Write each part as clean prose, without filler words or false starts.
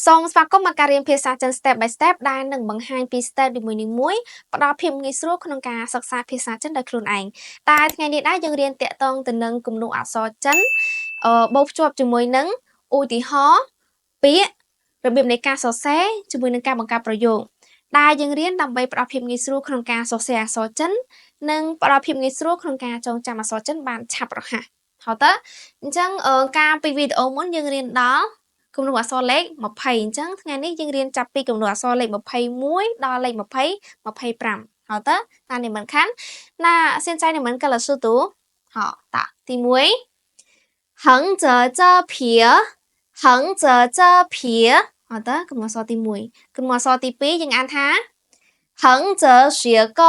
សូមស្វាគមន៍មកការរៀនភាសាចិន step by step ដែលនឹងបង្ហាញពី step នីមួយៗផ្ដល់ភាពងាយស្រួលក្នុងការសិក្សាភាសាចិនដោយខ្លួនឯងតែថ្ងៃនេះដែរយើងរៀនតាក់ទងទៅនឹងគំនូរអក្សរចិនបូកភ្ជាប់ជាមួយនឹងឧទាហរណ៍ពាក្យរបៀបនៃការសរសេរជាមួយនឹងការបង្កើតប្រយោគដែលយើងរៀនដើម្បីផ្ដល់ភាពងាយស្រួលក្នុងការសរសេរអក្សរចិននិងផ្ដល់ភាពងាយស្រួលក្នុងការចងចាំអក្សរចិនបានឆាប់រហ័សហើយតើអញ្ចឹងការពីវីដេអូមុនយើងរៀនដល់គំនូរអក្សរលេខ20អញ្ចឹងថ្ងៃនេះយើងរៀនចាប់ពីគំនូរអក្សរលេខ21ដល់លេខ20 25好的那你们看那现在你们跟老师读好的第1横着这撇横着这撇好的គំនូរអក្សរទី1គំនូរអក្សរទី2យើងអានថា横着雪沟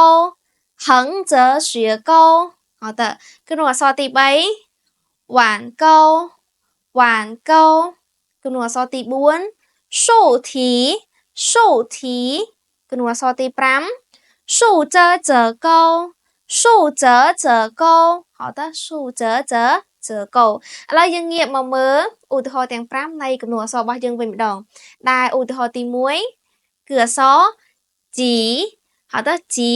横着雪沟好的គំនូរអក្សរទី3碗沟碗沟គំនូរអក្សរទី4竖题竖题គំនូរអក្សរទី5竖着折钩竖着折钩好的竖着折钩ឥឡូវយើងងាកមកមើលឧទាហរណ៍ទាំង5នៃគំនូរអក្សររបស់យើងវិញម្ដងដែលឧទាហរណ៍ទី1គឺអក្សរជីហៅទៅជី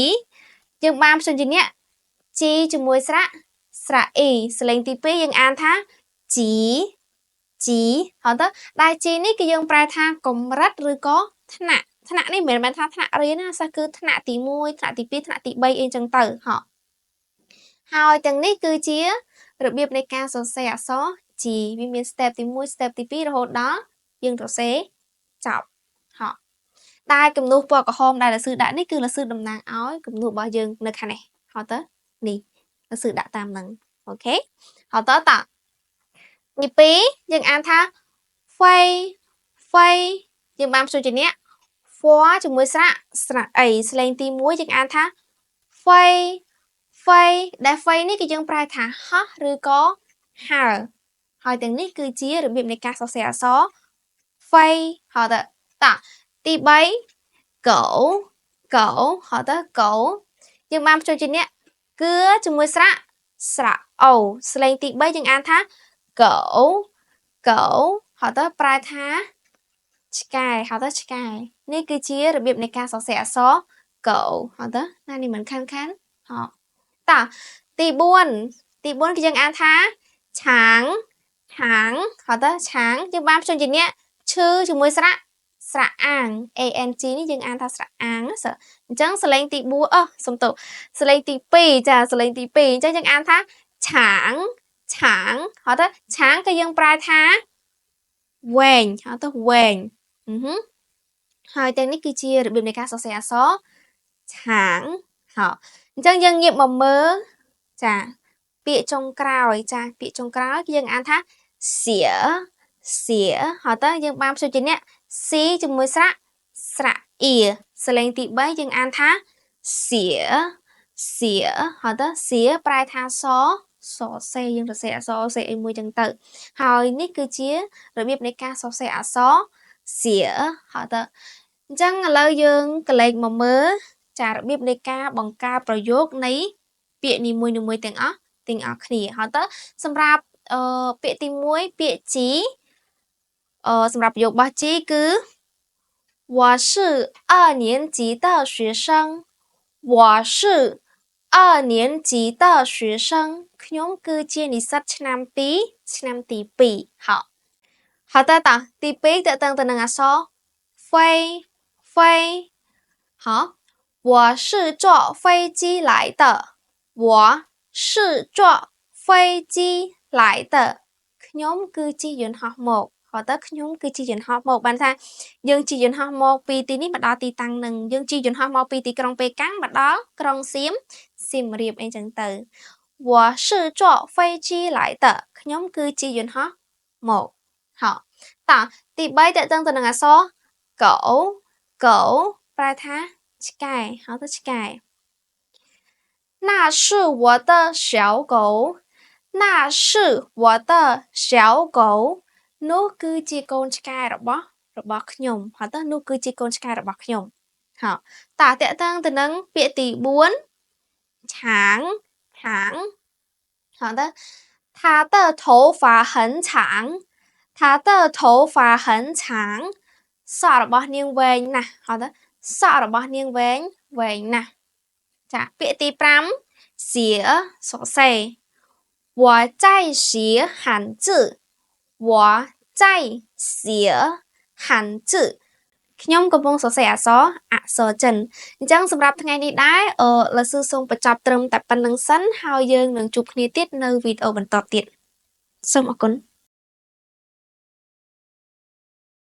យើងបានផ្សេងជាអ្នកជីជាមួយស្រៈអ៊ីសលេងទី2យើងអានថាជីជីហៅទៅដែលជីនេះគឺយើងប្រែថាកម្រិតឬក៏ថ្នាក់នេះមិនមែនថាថ្នាក់រៀនណាសិស្សគឺថ្នាក់ទី1ថ្នាក់ទី2ថ្នាក់ទី3អីចឹងទៅហើយទាំងនេះគឺជារបៀបនៃការសរសេរអក្សរជីវាមាន step ទី1 step ទី2រហូតដល់យើងសរសេរចប់តែគំនូរពណ៌ក្រហមដែលលsưដាក់នេះគឺលsưតំណាងឲ្យគំនូររបស់យើងនៅខាងនេះហើយតើនេះលsưដាក់តាមហ្នឹងអូខេហើយតើទី2យើងអានថា phây phây យើងបានផ្ទុយជាអ្នក for ជាមួយស្រៈអីស្លេងទី1យើងអានថា phây phây ដែល phây នេះគឺយើងប្រែថាហោះឬក៏ហើរហើយទាំងនេះគឺជារបៀបនៃការសរសេរអក្សរ phây ហើយតើទី3កោហើយតើកោយើងបានផ្ទុយជាអ្នកគឺជាមួយស្រៈអូស្លេងទី3យើងអានថាកោហើយតើប្រែថាឆ្កែហើយតើឆ្កែនេះគឺជារបៀបនៃការសរសេរអក្សរកោហើយតើណានេះមិនខាន់តើទី4គឺយើងអានថាឆាងហើយតើឆាងយើងបានផ្ទុយជាអ្នកឈឺជាមួយស្រៈអាង ang នេះយើងអានថាស្រៈអាងអញ្ចឹងសលេងទី4សុំទោសសលេងទី2ចាសលេងទី2អញ្ចឹងយើងអានថាឆាងហើយទៅឆាងក៏យើងប្រែថាវែងហើយទៅវែងហើយទាំងនេះគឺជារបៀបនៃការសរសេរអក្សរឆាងហើយអញ្ចឹងយើងងាកមកមើលចាពាក្យចុងក្រោយពាក្យចុងក្រោយគឺយើងអានថាសៀហើយតើយើងបានផ្ទុយជាអ្នកស៊ីជាមួយស្រៈអ៊ីសលេងទី3យើងអានថាសៀហើយតើសៀប្រែថាសរសេរយើងសរសេរអក្សរសេរអីមួយចឹងទៅហើយនេះគឺជារបៀបនៃការសរសេរអក្សរសៀហើយតើអញ្ចឹងឥឡូវយើងកលេចមកមើលចារបៀបនៃការបង្កើតប្រយោគនៃពាក្យនីមួយៗទាំងអស់គ្នាហើយតើសម្រាប់ពាក្យទី1ពាក្យជីសម្រាប់ប្រយោគរបស់ជីគឺ我是2年级的学生我是2年级的学生ខ្ញុំគឺជានិស្សិតឆ្នាំទី2ហើយតើទី2តើតឹងទៅនឹងអក្សរ飞好我是坐飞机来的我是坐飞机来的ខ្ញុំគឺជាយន្តហោះមកហើយតើខ្ញុំគឺជាយន្តហោះមកបានថាយើងជាយន្តហោះមកពីទីនេះមកដល់ទីតាំងនឹងយើងជាយន្តហោះមកពីទីក្រុងប៉េកាំងមកដល់ក្រុងសៀមរាបអីចឹងទៅ我是坐飞机来的ខ្ញុំគឺជាយន្តហោះមកហើយតើទី3តើតឹងទៅនឹងអក្សរកោប្រែថាឆ្កែហើយទៅឆ្កែ那是我的小狗那是我的小狗នោះគឺជាកូនឆ្កែរបស់ខ្ញុំហើយតើនោះគឺជាកូនឆ្កែរបស់ខ្ញុំហើយតើតើតឹងទៅនឹងពាក្យទី4ឆាងហើយតើ他的头发很长他的头发很长សក់របស់នាងវែងណាស់ហៅទៅសក់របស់នាងវែងណាស់ចាពាក្យទី5写សរសេរ我在学汉字我在学汉字ខ្ញុំកំពុងសរសេរអក្សរចិនអញ្ចឹងសម្រាប់ថ្ងៃនេះដែរលោកស៊ឺសូមបញ្ចប់ត្រឹមតែប៉ុណ្្នឹងសិនហើយយើងនឹងជួបគ្នាទៀតនៅវីដេអូបន្តទៀតសូមអរគុណ